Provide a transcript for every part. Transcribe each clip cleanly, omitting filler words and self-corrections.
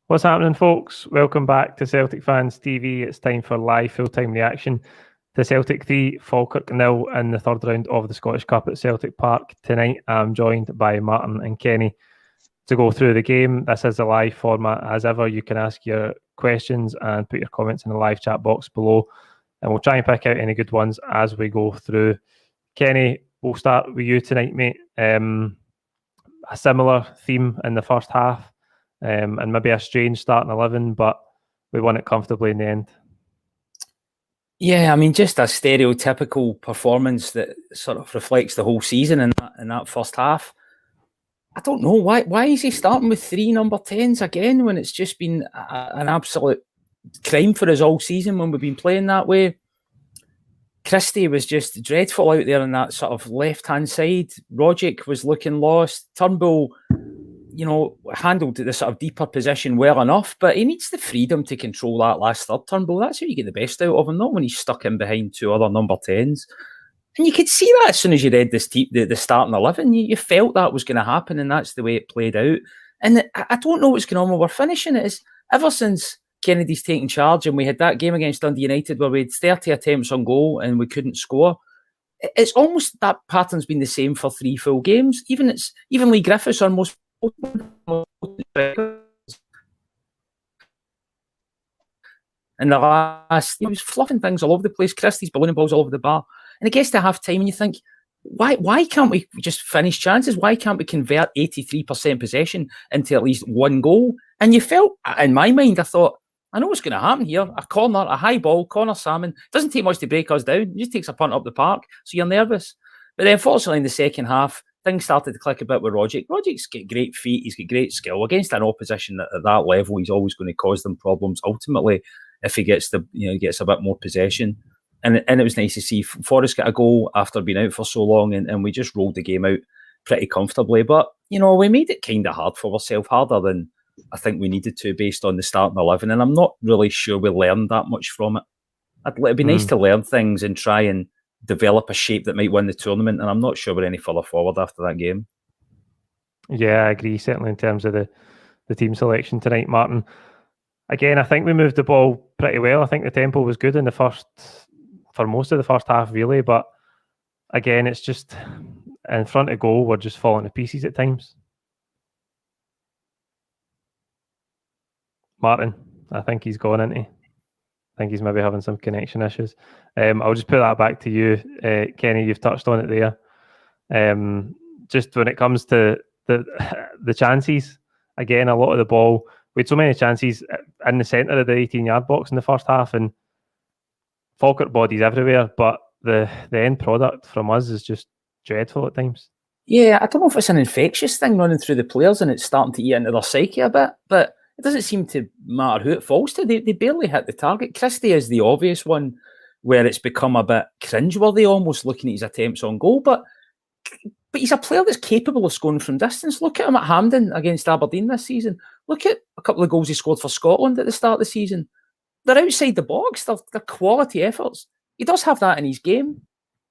What's happening, folks? Welcome back to Celtic Fans TV. It's time for live full-time reaction to Celtic 3, Falkirk 0 in the third round of the Scottish Cup at Celtic Park tonight. I'm joined by Martin and Kenny to go through the game. This is a live format. As ever, you can ask your questions and put your comments in the live chat box below, and we'll try and pick out any good ones as we go through. Kenny, we'll start with you tonight, mate. A similar theme in the first half. And maybe a strange starting 11, but we won it comfortably in the end. Yeah, I mean, just a stereotypical performance that sort of reflects the whole season in that first half. I don't know, why is he starting with 3 number 10s again when it's just been an absolute crime for us all season when we've been playing that way? Christie was just dreadful out there on that sort of left-hand side. Rogic was looking lost. Turnbull, handled the sort of deeper position well enough, but he needs the freedom to control that last third, Turnbull. That's how you get the best out of him, not when he's stuck in behind 2 other number 10s. And you could see that as soon as you read the starting 11. You felt that was going to happen, and that's the way it played out. And I don't know what's going on when we're finishing it. Ever since Kennedy's taken charge and we had that game against Dundee United where we had 30 attempts on goal and we couldn't score, it's almost that pattern's been the same for 3 full games. Even Leigh Griffiths almost in the last, he was fluffing things all over the place. Christie's ballooning balls all over the bar, and it gets to half time and you think, why can't we just finish chances? Why can't we convert 83% possession into at least 1 goal? And you felt, in my mind, I thought, I know what's going to happen here. A corner, a high ball, corner salmon. Doesn't take much to break us down. It just takes a punt up the park, so you're nervous. But then, unfortunately, in the second half, things started to click a bit with Rogic. Rogic's got great feet. He's got great skill. Against an opposition at that level, he's always going to cause them problems. Ultimately, if he gets gets a bit more possession, and it was nice to see Forrest get a goal after being out for so long, and we just rolled the game out pretty comfortably. But we made it kind of hard for ourselves, harder than I think we needed to, based on the starting 11. And I'm not really sure we learned that much from it. It'd be nice to learn things and try and develop a shape that might win the tournament, and I'm not sure we're any further forward after that game. Yeah, I agree, certainly in terms of the team selection tonight, Martin. Again, I think we moved the ball pretty well. I think the tempo was good in for most of the first half, really, but again, it's just in front of goal, we're just falling to pieces at times. Martin, I think he's gone, isn't he? I think he's maybe having some connection issues. I'll just put that back to you, Kenny. You've touched on it there. Just when it comes to the chances, again, a lot of the ball, we had so many chances in the centre of the 18-yard box in the first half, and Falkirk bodies everywhere, but the end product from us is just dreadful at times. Yeah, I don't know if it's an infectious thing running through the players and it's starting to eat into their psyche a bit, but it doesn't seem to matter who it falls to. They barely hit the target. Christie is the obvious one where it's become a bit cringeworthy almost looking at his attempts on goal, but he's a player that's capable of scoring from distance. Look at him at Hampden against Aberdeen this season. Look at a couple of goals he scored for Scotland at the start of the season. They're outside the box. They're quality efforts. He does have that in his game,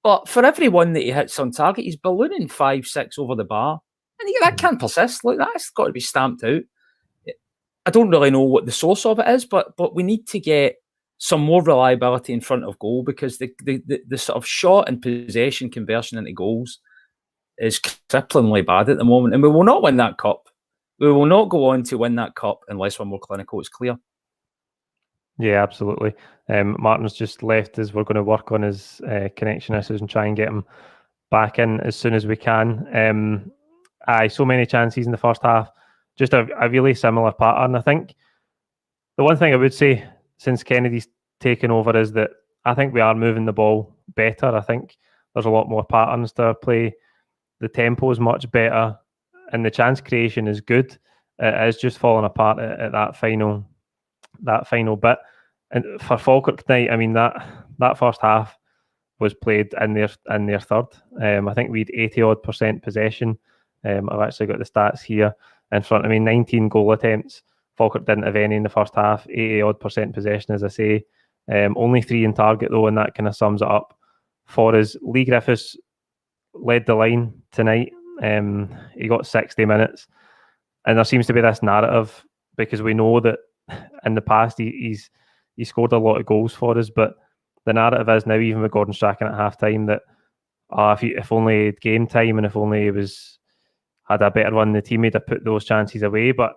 but for every one that he hits on target, he's ballooning 5-6 over the bar. And that can't persist. Like, that's got to be stamped out. I don't really know what the source of it is, but we need to get some more reliability in front of goal, because the sort of shot and possession conversion into goals is cripplingly bad at the moment. And we will not win that cup. We will not go on to win that cup unless we're more clinical. It's clear. Yeah, absolutely. Martin's just left as we're going to work on his connection issues and try and get him back in as soon as we can. So many chances in the first half. Just a really similar pattern. I think the one thing I would say since Kennedy's taken over is that I think we are moving the ball better. I think there's a lot more patterns to our play. The tempo is much better and the chance creation is good. It is just falling apart at that final bit. And for Falkirk tonight, I mean, that first half was played in their third. I think we had 80% possession. I've actually got the stats here in front of me. 19 goal attempts. Falkirk didn't have any in the first half. 80% possession, as I say. Only 3 in target though, and that kind of sums it up for us. Leigh Griffiths led the line tonight. He got 60 minutes, and there seems to be this narrative because we know that in the past he's scored a lot of goals for us, but the narrative is now, even with Gordon Strachan at half time, that if only he had game time and if only he had a better run in the team, he'd have put those chances away. But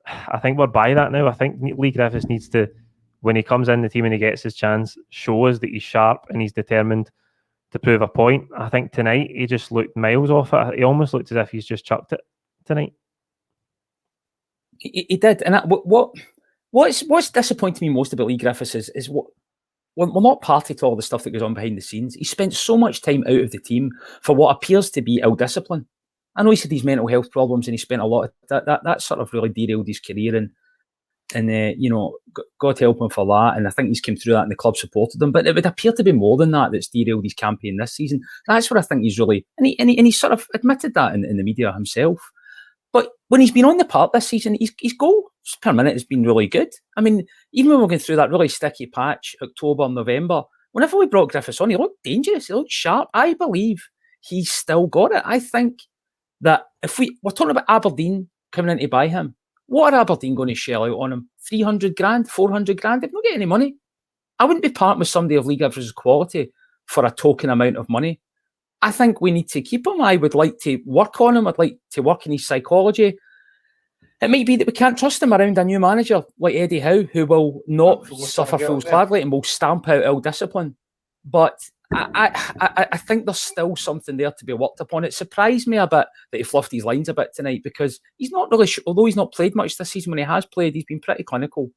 I think we're by that now. I think Leigh Griffiths needs to, when he comes in the team and he gets his chance, show us that he's sharp and he's determined to prove a point. I think tonight he just looked miles off it. He almost looked as if he's just chucked it tonight. He did. And what's disappointing me most about Leigh Griffiths is what we're not party to all the stuff that goes on behind the scenes. He spent so much time out of the team for what appears to be ill-discipline. I know he had these mental health problems and he spent a lot of that sort of really derailed his career, and God help him for that. And I think he's come through that and the club supported him. But it would appear to be more than that's derailed his campaign this season. That's what I think he's really, and he sort of admitted that in the media himself. But when he's been on the park this season, his goals per minute has been really good. I mean, even when we're going through that really sticky patch, October, November, whenever we brought Griffiths on, he looked dangerous, he looked sharp. I believe he's still got it. I think that if we're talking about Aberdeen coming in to buy him, what are Aberdeen going to shell out on him? 300 grand, 400 grand? They've not got any money. I wouldn't be parting with somebody of Leigh Griffiths' quality for a token amount of money. I think we need to keep him. I would like to work on him. I'd like to work in his psychology. It might be that we can't trust him around a new manager like Eddie Howe, who will not suffer fools gladly and will stamp out ill-discipline. But I think there's still something there to be worked upon. It surprised me a bit that he fluffed his lines a bit tonight, because he's not really, although he's not played much this season, when he has played, he's been pretty clinical.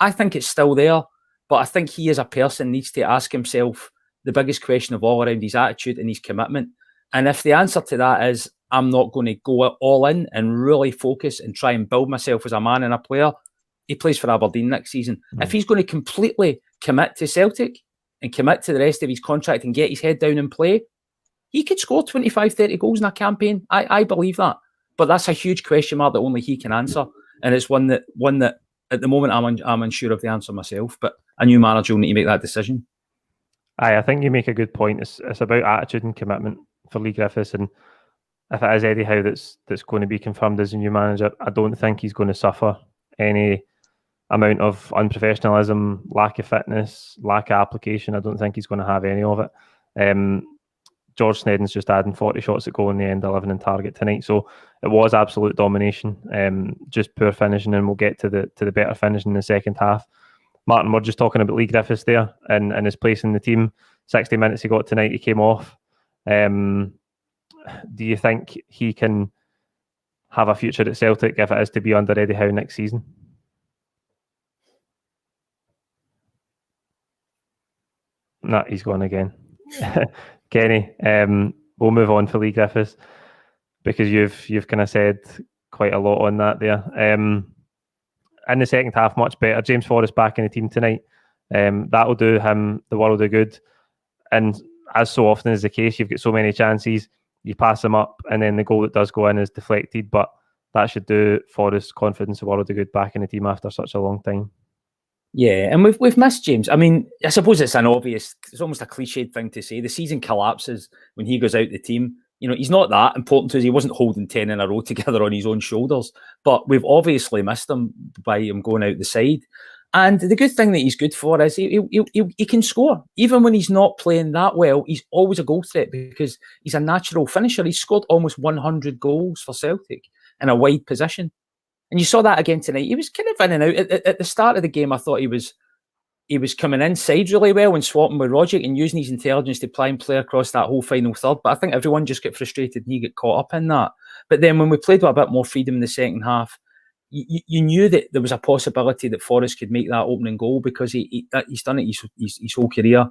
I think it's still there, but I think he as a person needs to ask himself the biggest question of all around his attitude and his commitment. And if the answer to that is, I'm not going to go all in and really focus and try and build myself as a man and a player, he plays for Aberdeen next season. If he's going to completely commit to Celtic and commit to the rest of his contract and get his head down and play, he could score 25, 30 goals in a campaign. I believe that. But that's a huge question mark that only he can answer. And it's one that at the moment I'm unsure of the answer myself. But a new manager will need to make that decision. I think you make a good point. It's about attitude and commitment for Leigh Griffiths, and if it is Eddie Howe that's going to be confirmed as a new manager, I don't think he's going to suffer any amount of unprofessionalism, lack of fitness, lack of application. I don't think he's going to have any of it. George Snedden's just adding 40 shots at goal in the end 11 in target tonight, so it was absolute domination, just poor finishing, and we'll get to the better finishing in the second half. Martin, we're just talking about Leigh Griffiths there and his place in the team. 60 minutes he got tonight, he came off. Do you think he can have a future at Celtic if it is to be under Eddie Howe next season? No, he's gone again. Kenny, we'll move on for Leigh Griffiths, because you've kind of said quite a lot on that there. In the second half, much better. James Forrest back in the team tonight. That'll do him the world of good. And as so often is the case, you've got so many chances, you pass them up, and then the goal that does go in is deflected. But that should do Forrest's confidence the world of good back in the team after such a long time. Yeah, and we've missed James. I mean, I suppose it's almost a cliched thing to say. The season collapses when he goes out the team. You know, he's not that important to us. He wasn't holding 10 in a row together on his own shoulders. But we've obviously missed him by him going out the side. And the good thing that he's good for is he can score. Even when he's not playing that well, he's always a goal threat because he's a natural finisher. He's scored almost 100 goals for Celtic in a wide position. And you saw that again tonight. He was kind of in and out. At the start of the game, I thought he was coming inside really well and swapping with Rogic and using his intelligence to try and play across that whole final third. But I think everyone just got frustrated and he got caught up in that. But then when we played with a bit more freedom in the second half, you knew that there was a possibility that Forrest could make that opening goal because he's done it his whole career.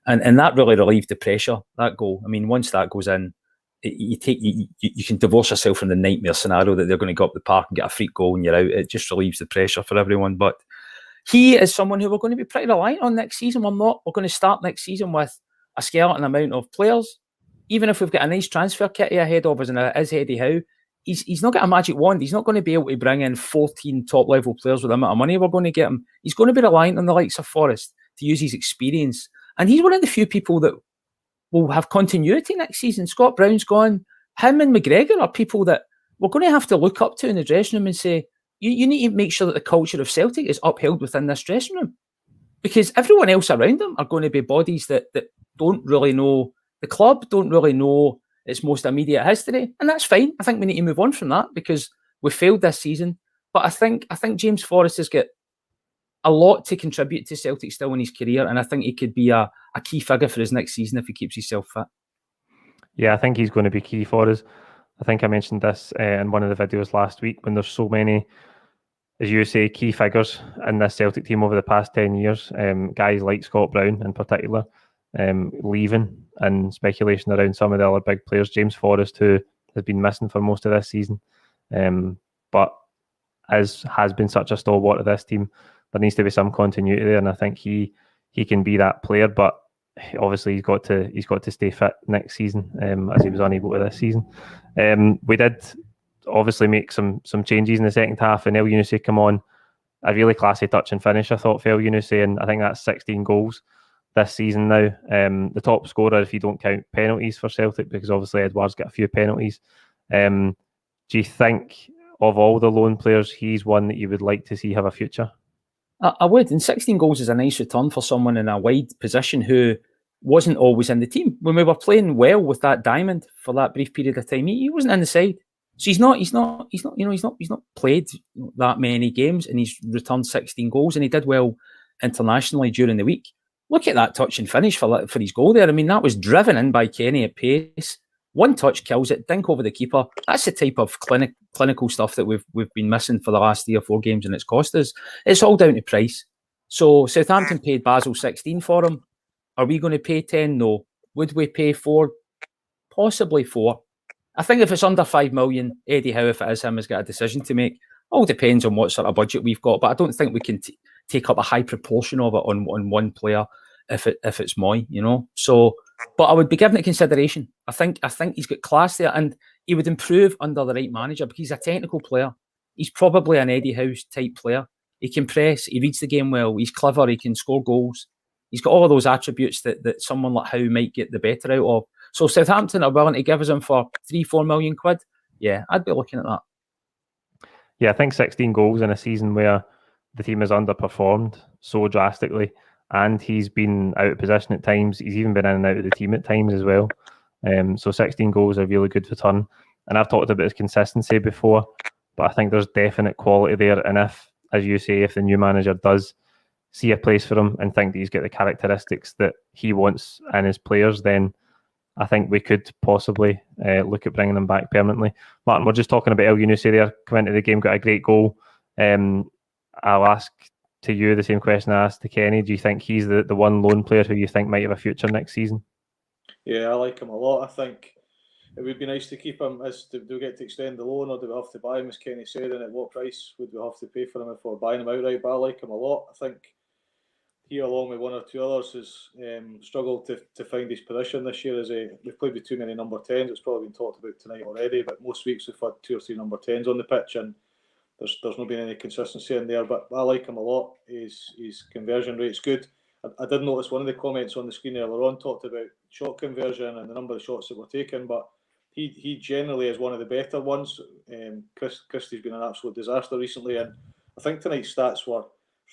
And that really relieved the pressure, that goal. I mean, once that goes in, you can divorce yourself from the nightmare scenario that they're going to go up the park and get a free goal and you're out. It just relieves the pressure for everyone. But he is someone who we're going to be pretty reliant on next season. We're going to start next season with a skeleton amount of players. Even if we've got a nice transfer kitty ahead of us and it is Eddie Howe, he's not got a magic wand. He's not going to be able to bring in 14 top-level players with the amount of money we're going to get him. He's going to be reliant on the likes of Forrest to use his experience. And he's one of the few people that will have continuity next season. Scott Brown's gone. Him and McGregor are people that we're going to have to look up to in the dressing room and say, you need to make sure that the culture of Celtic is upheld within this dressing room, because everyone else around them are going to be bodies that don't really know the club, don't really know its most immediate history, and that's fine. I think we need to move on from that because we failed this season. But I think James Forrest has got a lot to contribute to Celtic still in his career, and I think he could be a key figure for his next season if he keeps himself fit. Yeah, I think he's going to be key for us. I think I mentioned this in one of the videos last week, when there's so many, as you say, key figures in this Celtic team over the past 10 years, guys like Scott Brown in particular, leaving, and speculation around some of the other big players. James Forrest, who has been missing for most of this season, but has been such a stalwart of this team. There needs to be some continuity there, and I think he can be that player. But obviously, he's got to stay fit next season, as he was unable to this season. We did obviously make some changes in the second half, and El Younousi come on. A really classy touch and finish, I thought, for El Younousi, and I think that's 16 goals this season now. The top scorer, if you don't count penalties for Celtic, because obviously Edouard's got a few penalties. Do you think, of all the loan players, he's one that you would like to see have a future? I would, and 16 goals is a nice return for someone in a wide position who wasn't always in the team. When we were playing well with that diamond for that brief period of time, he wasn't in the side. So he's not played that many games, and he's returned 16 goals, and he did well internationally during the week. Look at that touch and finish for his goal there. I mean, that was driven in by Kenny at pace. One touch kills it, dink over the keeper. That's the type of clinical stuff that we've been missing for the last 3 or 4 games, and it's cost us. It's all down to price. So Southampton paid Basel 16 for him. Are we going to pay 10? No. Would we pay 4? Possibly 4. I think if it's under 5 million, Eddie Howe, if it is him, has got a decision to make. All depends on what sort of budget we've got, but I don't think we can take up a high proportion of it on one player if it's Moy, you know. So, but I would be giving it consideration. I think he's got class there, and he would improve under the right manager because he's a technical player. He's probably an Eddie Howe type player. He can press, he reads the game well, he's clever, he can score goals. He's got all of those attributes that someone like Howe might get the better out of. So Southampton are willing to give us him for 3-4 million quid. Yeah, I'd be looking at that. Yeah, I think 16 goals in a season where the team has underperformed so drastically, and he's been out of position at times. He's even been in and out of the team at times as well. So 16 goals are a really good return. And I've talked about his consistency before, but I think there's definite quality there. And if, as you say, if the new manager does see a place for him and think that he's got the characteristics that he wants in his players, then I think we could possibly look at bringing him back permanently. Martin, we're just talking about El Younousi there, come into the game, got a great goal. I'll ask to you the same question I asked to Kenny. Do you think he's the one lone player who you think might have a future next season? Yeah, I like him a lot. I think it would be nice to keep him. Do we get to extend the loan, or do we have to buy him, as Kenny said, and at what price would we have to pay for him if we're buying him outright? But I like him a lot. I think he, along with one or two others, has struggled to find his position this year. We've played with too many number 10s. It's probably been talked about tonight already, but most weeks we've had 2 or 3 number 10s on the pitch, and there's not been any consistency in there. But I like him a lot. His conversion rate's good. I did notice one of the comments on the screen earlier on talked about shot conversion and the number of shots that were taken, but he generally is one of the better ones. Christie's been an absolute disaster recently, and I think tonight's stats were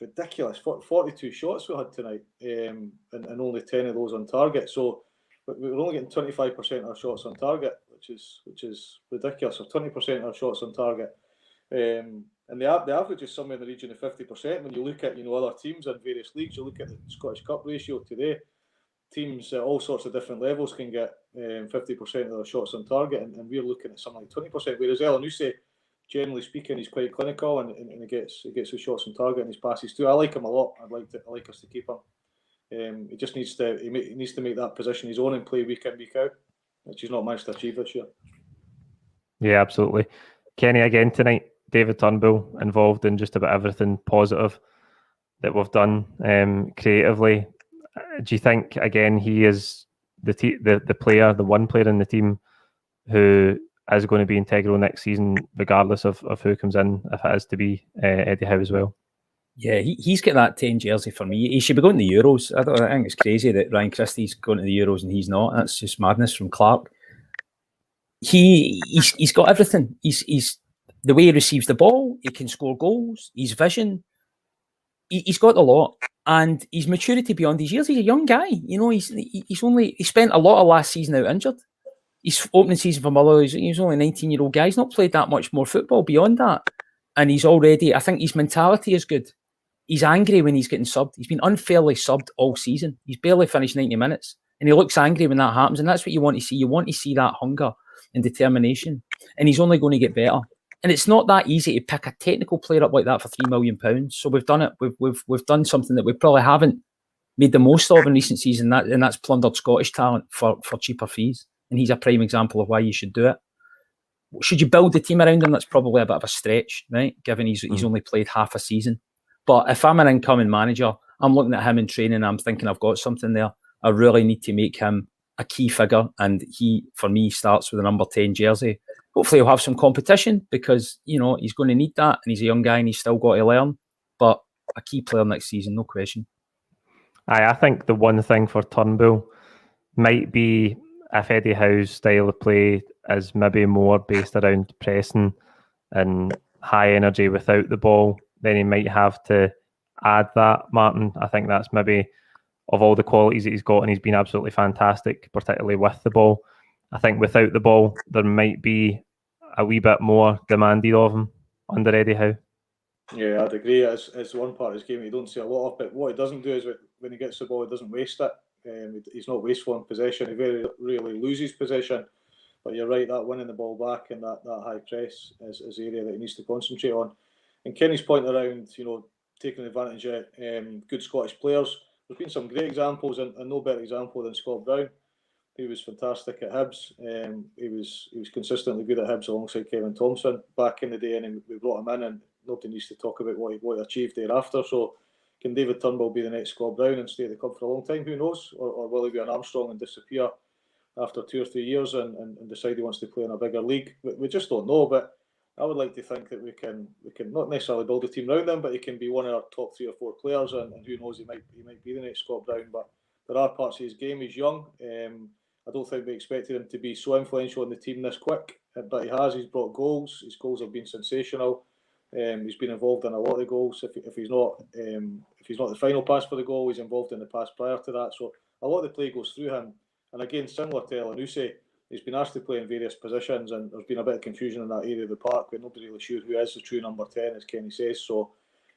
ridiculous. 42 shots we had tonight, and only 10 of those on target. So we were only getting 25% of our shots on target, which is ridiculous. Or 20% of our shots on target, and the average is somewhere in the region of 50%. When you look at other teams in various leagues, you look at the Scottish Cup ratio today. Teams at all sorts of different levels can get 50% of their shots on target, and we're looking at something like 20%. Whereas El Younousi, generally speaking, he's quite clinical, and he gets his shots on target and his passes too. I like him a lot. I like us to keep him. He just needs to make that position his own and play week in, week out, which he's not managed to achieve this year. Yeah, absolutely. Kenny, again tonight, David Turnbull involved in just about everything positive that we've done creatively. Do you think, again, he is the player, the one player in the team who is going to be integral next season, regardless of who comes in, if it is to be Eddie Howe as well? Yeah, he's got that 10 jersey for me. He should be going to the Euros. I think it's crazy that Ryan Christie's going to the Euros and he's not. That's just madness from Clark. He's got everything. He's the way he receives the ball, he can score goals, his vision, he's got a lot. And his maturity beyond his years. He's a young guy. You know, he spent a lot of last season out injured. His opening season for Motherwell, he's only a 19-year-old guy. He's not played that much more football beyond that. And he's already, I think his mentality is good. He's angry when he's getting subbed. He's been unfairly subbed all season. He's barely finished 90 minutes. And he looks angry when that happens. And that's what you want to see. You want to see that hunger and determination. And he's only going to get better. And it's not that easy to pick a technical player up like that for £3 million. So we've done it. We've done something that we probably haven't made the most of in recent season, and that's plundered Scottish talent for cheaper fees. And he's a prime example of why you should do it. Should you build the team around him? That's probably a bit of a stretch, right? Given he's only played half a season. But if I'm an incoming manager, I'm looking at him in training, I'm thinking I've got something there. I really need to make him a key figure. And he, for me, starts with a number 10 jersey. Hopefully he'll have some competition because, you know, he's going to need that. And he's a young guy and he's still got to learn. But a key player next season, no question. I think the one thing for Turnbull might be if Eddie Howe's style of play is maybe more based around pressing and high energy without the ball, then he might have to add that, Martin. I think that's maybe, of all the qualities that he's got, and he's been absolutely fantastic, particularly with the ball. I think without the ball, there might be a wee bit more demanded of him under Eddie Howe. Yeah, I'd agree. It's one part of his game you don't see a lot of, but what he doesn't do is when he gets the ball, he doesn't waste it. He's not wasteful in possession. He very rarely loses possession. But you're right, that winning the ball back and that high press is the area that he needs to concentrate on. And Kenny's point around, you know, taking advantage of good Scottish players, there's been some great examples, and no better example than Scott Brown. He was fantastic at Hibs. He was consistently good at Hibs alongside Kevin Thompson back in the day, and we brought him in, and nobody needs to talk about what he achieved thereafter. So can David Turnbull be the next Scott Brown and stay at the club for a long time? Who knows? Or will he be an Armstrong and disappear after 2 or 3 years and decide he wants to play in a bigger league? We just don't know, but I would like to think that we can not necessarily build a team around him, but he can be one of our top 3 or 4 players, and who knows, he might be the next Scott Brown. But there are parts of his game. He's young. I don't think we expected him to be so influential in the team this quick, but he has. He's brought goals. His goals have been sensational. He's been involved in a lot of the goals. If he's not the final pass for the goal, he's involved in the pass prior to that. So a lot of the play goes through him. And again, similar to Elyounoussi, he's been asked to play in various positions, and there's been a bit of confusion in that area of the park. We're not really sure who is the true number 10, as Kenny says. So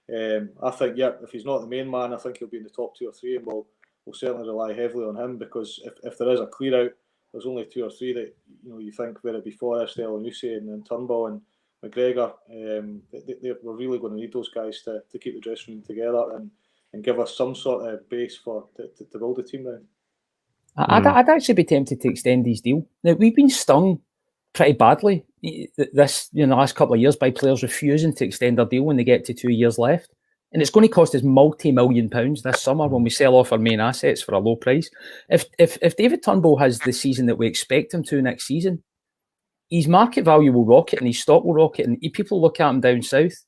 I think, if he's not the main man, I think he'll be in the top 2 or 3, and we'll certainly rely heavily on him, because if there is a clear out, there's only 2 or 3 that you think, whether it be Forrest, Elyounoussi, and then Turnbull and McGregor, we're really going to need those guys to keep the dressing room together and give us some sort of base to build a team around. I'd actually be tempted to extend his deal. Now, we've been stung pretty badly this the last couple of years by players refusing to extend their deal when they get to 2 years left. And it's going to cost us multi-million pounds this summer when we sell off our main assets for a low price. If David Turnbull has the season that we expect him to next season, his market value will rocket and his stock will rocket, and people look at him down south,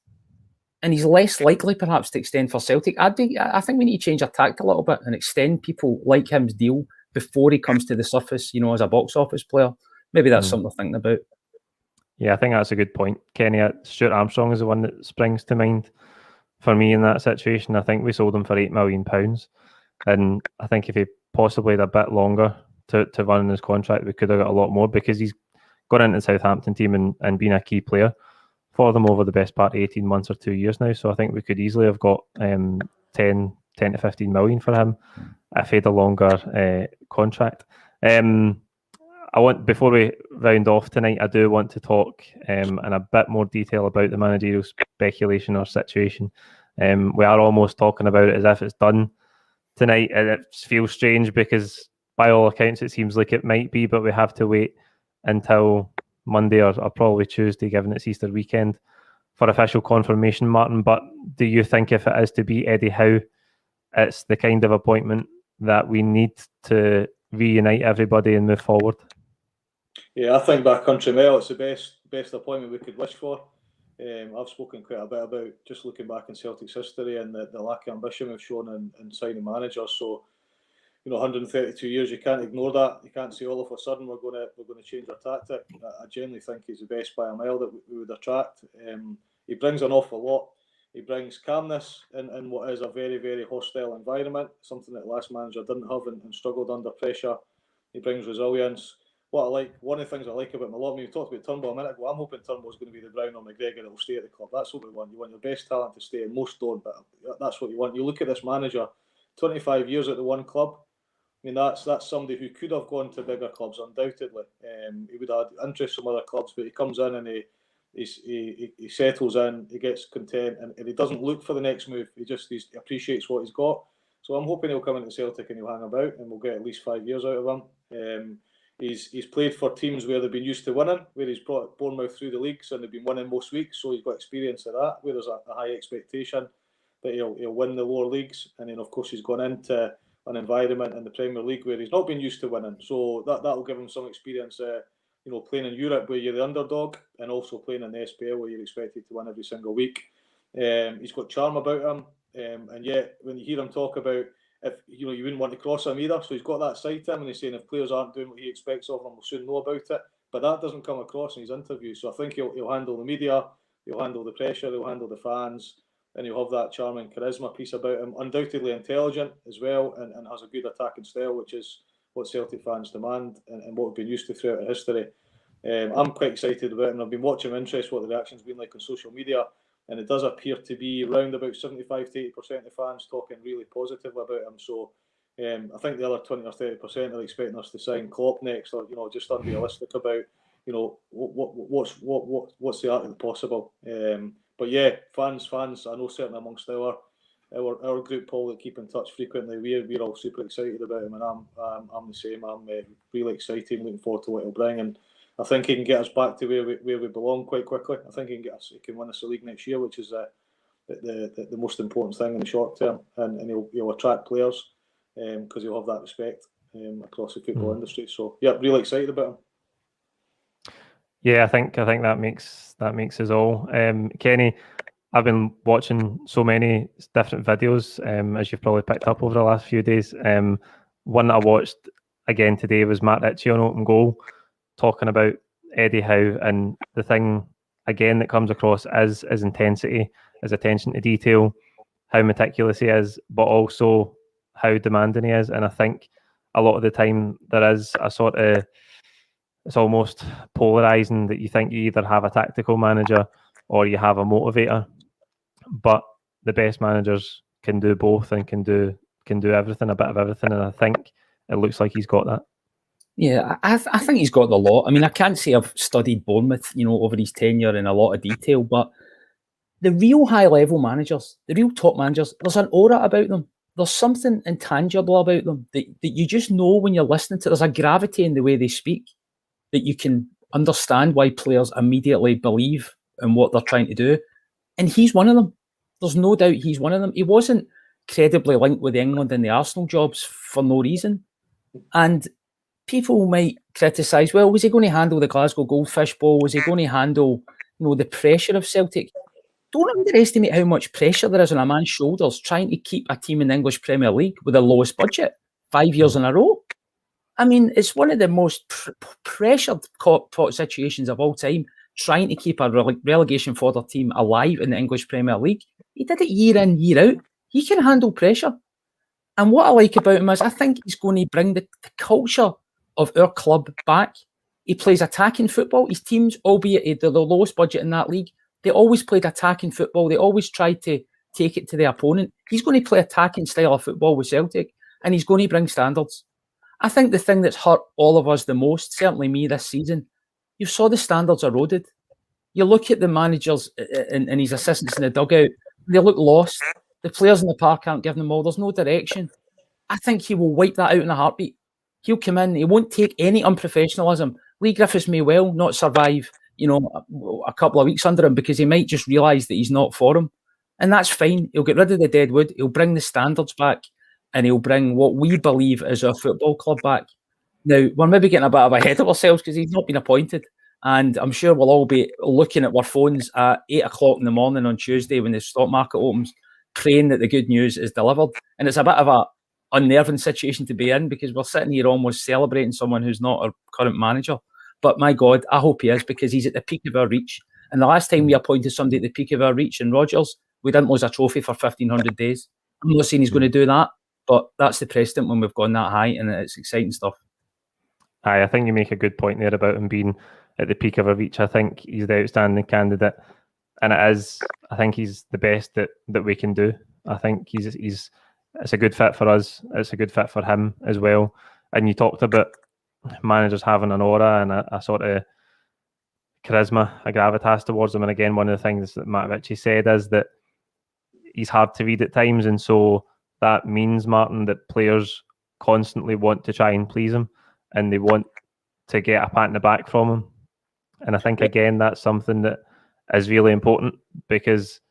and he's less likely perhaps to extend for Celtic. I think we need to change our tact a little bit and extend people like him's deal before he comes to the surface, as a box office player. Maybe that's something to think about. Yeah, I think that's a good point, Kenny. Stuart Armstrong is the one that springs to mind for me in that situation. I think we sold him for £8 million, and I think if he possibly had a bit longer to run in his contract, we could have got a lot more, because he's gone into the Southampton team and been a key player for them over the best part of 18 months or 2 years now. So I think we could easily have got 10 to 15 million for him if he had a longer contract. Before we round off tonight, I do want to talk in a bit more detail about the managerial speculation or situation. We are almost talking about it as if it's done tonight, and it feels strange because by all accounts it seems like it might be, but we have to wait until Monday or probably Tuesday, given it's Easter weekend, for official confirmation, Martin. But do you think if it is to be Eddie Howe, it's the kind of appointment that we need to reunite everybody and move forward? Yeah, I think by country mile, it's the best appointment we could wish for. I've spoken quite a bit about just looking back in Celtic's history and the lack of ambition we've shown in signing managers. So 132 years. You can't ignore that. You can't say all of a sudden we're going to change our tactic. I genuinely think he's the best by a mile that we would attract. He brings an awful lot. He brings calmness in what is a very, very hostile environment, something that the last manager didn't have and struggled under pressure. He brings resilience. One of the things I like about him a lot, we talked about Turnbull a minute ago, I'm hoping Turnbull's going to be the Brown or McGregor that will stay at the club. That's what we want. You want your best talent to stay, and most don't, but that's what you want. You look at this manager, 25 years at the one club. I mean, that's somebody who could have gone to bigger clubs, undoubtedly. He would have had interest from other clubs, but he comes in and he settles in, he gets content, and he doesn't look for the next move. He appreciates what he's got. So I'm hoping he'll come into Celtic and he'll hang about, and we'll get at least 5 years out of him. He's played for teams where they've been used to winning, where he's brought Bournemouth through the leagues and they've been winning most weeks, so he's got experience of that, where there's a high expectation that he'll win the lower leagues. And then, of course, he's gone into an environment in the Premier League where he's not been used to winning, so that'll give him some experience, playing in Europe where you're the underdog, and also playing in the SPL where you're expected to win every single week. He's got charm about him, and yet when you hear him talk about, if you wouldn't want to cross him either, so he's got that side to him, and he's saying if players aren't doing what he expects of them, we'll soon know about it. But that doesn't come across in his interviews, so I think he'll handle the media, he'll handle the pressure, he'll handle the fans, and he'll have that charming charisma piece about him. Undoubtedly intelligent as well, and has a good attacking style, which is what Celtic fans demand and what we've been used to throughout our history. I'm quite excited about him. I've been watching with interest what the reaction's been like on social media, and it does appear to be around about 75 to 80% of the fans talking really positively about him. So I think the other 20 or 30% are expecting us to sign Klopp next, or just unrealistic about what's the art of the possible. But yeah, fans. I know certainly amongst our group, Paul, that keep in touch frequently, we're all super excited about him, and I'm the same. I'm really excited, looking forward to what he'll bring, and I think he can get us back to where we belong quite quickly. I think he can win us the league next year, which is the most important thing in the short term, and he'll attract players because he'll have that respect across the football industry. So yeah, really excited about him. Yeah, I think that makes us all. Kenny, I've been watching so many different videos, as you've probably picked up over the last few days. One that I watched again today was Matt Ritchie on open goal, talking about Eddie Howe, and the thing again that comes across is intensity, is attention to detail, how meticulous he is, but also how demanding he is. And I think a lot of the time there is a sort of, it's almost polarizing that you think you either have a tactical manager or you have a motivator, but the best managers can do both and can do everything, a bit of everything, and I think it looks like he's got that. Yeah, I think he's got the lot. I mean, I can't say I've studied Bournemouth, over his tenure in a lot of detail, but the real high-level managers, the real top managers, there's an aura about them. There's something intangible about them that you just know when you're listening to. There's a gravity in the way they speak that you can understand why players immediately believe in what they're trying to do. And he's one of them. There's no doubt he's one of them. He wasn't credibly linked with England and the Arsenal jobs for no reason. And people might criticise, well, was he going to handle the Glasgow Goldfish Bowl? Was he going to handle, the pressure of Celtic? Don't underestimate how much pressure there is on a man's shoulders trying to keep a team in the English Premier League with the lowest budget 5 years in a row. I mean, it's one of the most pressured pot situations of all time, trying to keep a relegation fodder team alive in the English Premier League. He did it year in, year out. He can handle pressure. And what I like about him is I think he's going to bring the culture of our club back. He plays attacking football. His teams, albeit the lowest budget in that league, they always played attacking football. They always tried to take it to the opponent. He's going to play attacking style of football with Celtic, and he's going to bring standards. I think the thing that's hurt all of us the most, certainly me this season, you saw the standards eroded. You look at the managers and his assistants in the dugout, they look lost. The players in the park aren't giving them all. There's no direction. I think he will wipe that out in a heartbeat. He'll come in. He won't take any unprofessionalism. Leigh Griffiths may well not survive, a couple of weeks under him because he might just realise that he's not for him. And that's fine. He'll get rid of the dead wood. He'll bring the standards back. And he'll bring what we believe is our football club back. Now, we're maybe getting a bit of ahead of ourselves because he's not been appointed. And I'm sure we'll all be looking at our phones at 8 o'clock in the morning on Tuesday when the stock market opens, praying that the good news is delivered. And it's a bit of unnerving situation to be in, because we're sitting here almost celebrating someone who's not our current manager. But my God, I hope he is, because he's at the peak of our reach. And the last time we appointed somebody at the peak of our reach in Rodgers, we didn't lose a trophy for 1,500 days. I'm not saying he's going to do that, but that's the precedent when we've gone that high, and it's exciting stuff. I think you make a good point there about him being at the peak of our reach. I think he's the outstanding candidate, and I think he's the best that we can do. I think he's it's a good fit for us. It's a good fit for him as well. And you talked about managers having an aura and a sort of charisma, a gravitas towards them. And again, one of the things that Matt Ritchie said is that he's hard to read at times, and so that means, Martin, that players constantly want to try and please him, and they want to get a pat in the back from him. And I think, again, that's something that is really important, because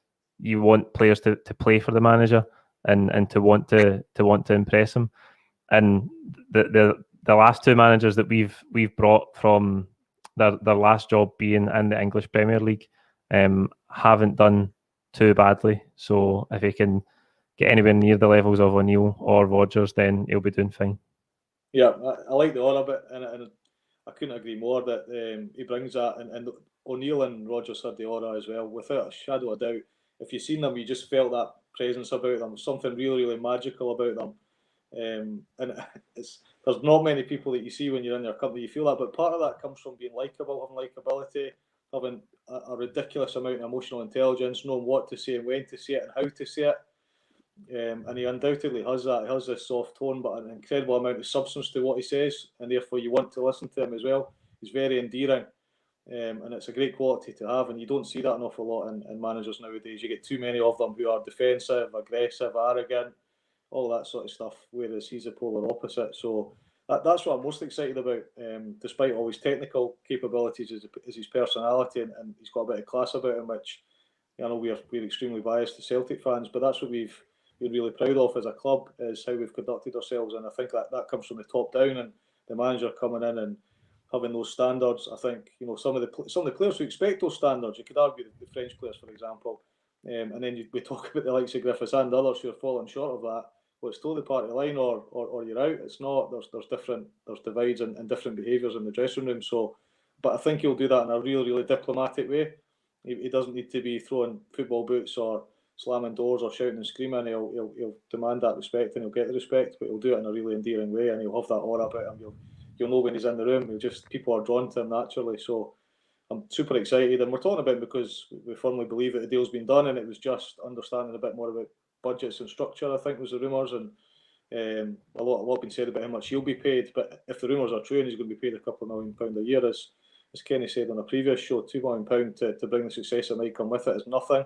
you want players to play for the manager and to want to impress him. And the last two managers that we've brought from their last job being in the English Premier League haven't done too badly. So if he can get anywhere near the levels of O'Neill or Rodgers, then he'll be doing fine. Yeah, I like the aura bit, and I couldn't agree more that he brings that. And O'Neill and Rodgers had the aura as well, without a shadow of doubt. If you've seen them, you just felt that presence about them, something really, really magical about them. And there's not many people that you see when you're in your company you feel that, but part of that comes from being likeable, having likability, having a ridiculous amount of emotional intelligence, knowing what to say and when to say it and how to say it. And he undoubtedly has that. He has this soft tone, but an incredible amount of substance to what he says, and therefore you want to listen to him as well. He's very endearing, and it's a great quality to have, and you don't see that an awful lot in managers nowadays. You get too many of them who are defensive, aggressive, arrogant, all that sort of stuff, whereas he's the polar opposite. So that's what I'm most excited about. Despite all his technical capabilities, is his personality, and he's got a bit of class about him, which I know we're extremely biased to Celtic fans, but that's what we're really proud of as a club, is how we've conducted ourselves. And I think that comes from the top down, and the manager coming in and having those standards. I think, you know, some of the players who expect those standards, you could argue the French players, for example, and then we talk about the likes of Griffiths and others who are falling short of that. Well, it's totally part of the line, or you're out. It's not. There's divides and different behaviours in the dressing room. So, but I think he'll do that in a really, really diplomatic way. He doesn't need to be throwing football boots or slamming doors or shouting and screaming. He'll demand that respect, and he'll get the respect, but he'll do it in a really endearing way, and he'll have that aura about him. You'll know when he's in the room. People are drawn to him naturally. So I'm super excited, and we're talking about it because we firmly believe that the deal's been done, and it was just understanding a bit more about budgets and structure, I think, was the rumours, and a lot been said about how much he'll be paid. But if the rumours are true and he's going to be paid £2 million a year, as Kenny said on a previous show, £2 million to bring the success that might come with it is nothing.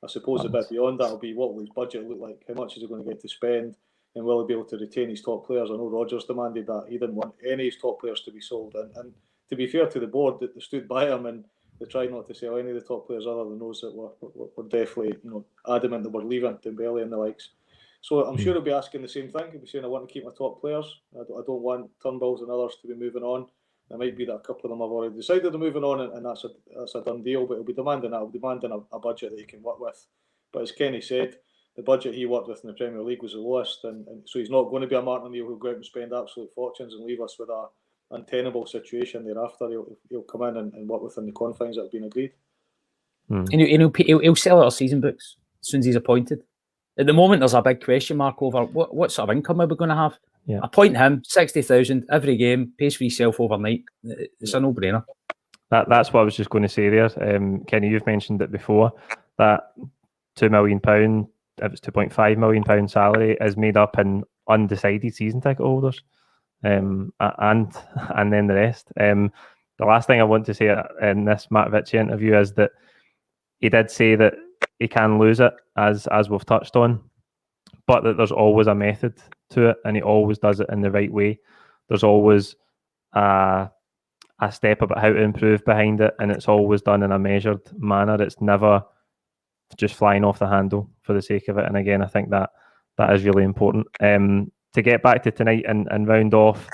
I suppose a bit beyond that will be, what will his budget look like? How much is he going to get to spend? And will he be able to retain his top players? I know Rodgers demanded that. He didn't want any of his top players to be sold. And to be fair to the board, that they stood by him and they tried not to sell any of the top players other than those that were definitely, you know, adamant that were leaving, Dembele and the likes. So I'm sure he'll be asking the same thing. He'll be saying, I want to keep my top players. I don't want Turnbulls and others to be moving on. It might be that a couple of them have already decided they're moving on, and that's a done deal. But he'll be demanding that. He'll be demanding a budget that he can work with. But as Kenny said, the budget he worked with in the Premier League was the lowest, and so he's not going to be a Martin O'Neill who'll go out and spend absolute fortunes and leave us with a untenable situation thereafter. He'll come in and work within the confines that have been agreed. And he'll sell out our season books as soon as he's appointed. At the moment, there's a big question mark over what sort of income are we going to have. Yeah. Appoint him, 60,000 every game, pays for himself overnight. It's a no-brainer. That's what I was just going to say there. Kenny, you've mentioned it before, that £2 million, if it's £2.5 million salary, is made up in undecided season ticket holders, and then the rest. The last thing I want to say in this Matt Ritchie interview is that he did say that he can lose it, as we've touched on, but that there's always a method to it, and he always does it in the right way. There's always a step about how to improve behind it, and it's always done in a measured manner. It's never just flying off the handle for the sake of it. And again, I think that is really important. To get back to tonight and round off,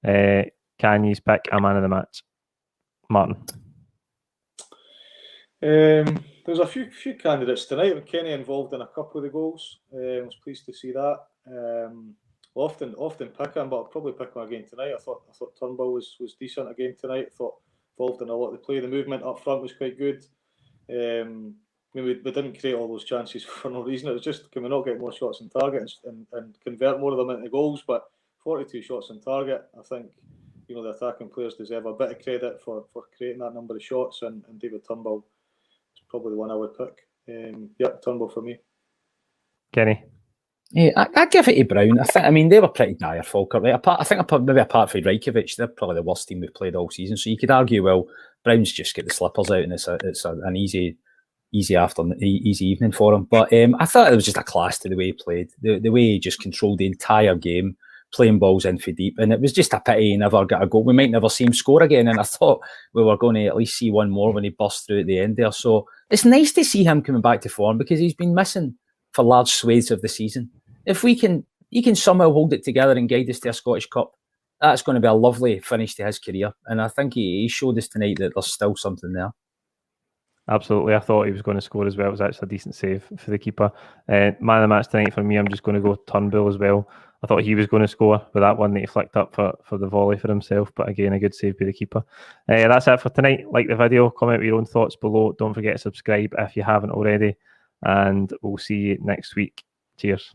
can you pick a man of the match, Martin? There's a few candidates tonight, with Kenny involved in a couple of the goals. I was pleased to see that. often pick him, but I'll probably pick him again tonight. I thought Turnbull was decent again tonight. I thought involved in a lot of the play. The movement up front was quite good. I mean, we didn't create all those chances for no reason. It was just, can we not get more shots on target and convert more of them into goals? But 42 shots on target, I think, you know, the attacking players deserve a bit of credit for creating that number of shots, and David Turnbull is probably the one I would pick. Turnbull for me. Kenny? Yeah, I give it to Brown. I mean, they were pretty dire, Falkirk. Right? Apart from Reykjavik, they're probably the worst team we've played all season. So you could argue, well, Brown's just get the slippers out, and it's an easy evening for him. But I thought it was just a class to the way he played, the way he just controlled the entire game, playing balls in for deep, and it was just a pity he never got a goal. We might never see him score again, and I thought we were going to at least see one more when he burst through at the end there. So it's nice to see him coming back to form, because he's been missing for large swathes of the season. If he can somehow hold it together and guide us to a Scottish Cup, that's going to be a lovely finish to his career. And I think he showed us tonight that there's still something there. Absolutely. I thought he was going to score as well. It was actually a decent save for the keeper. Man of the match tonight for me, I'm just going to go Turnbull as well. I thought he was going to score with that one that he flicked up for the volley for himself. But again, a good save by the keeper. That's it for tonight. Like the video, comment with your own thoughts below. Don't forget to subscribe if you haven't already. And we'll see you next week. Cheers.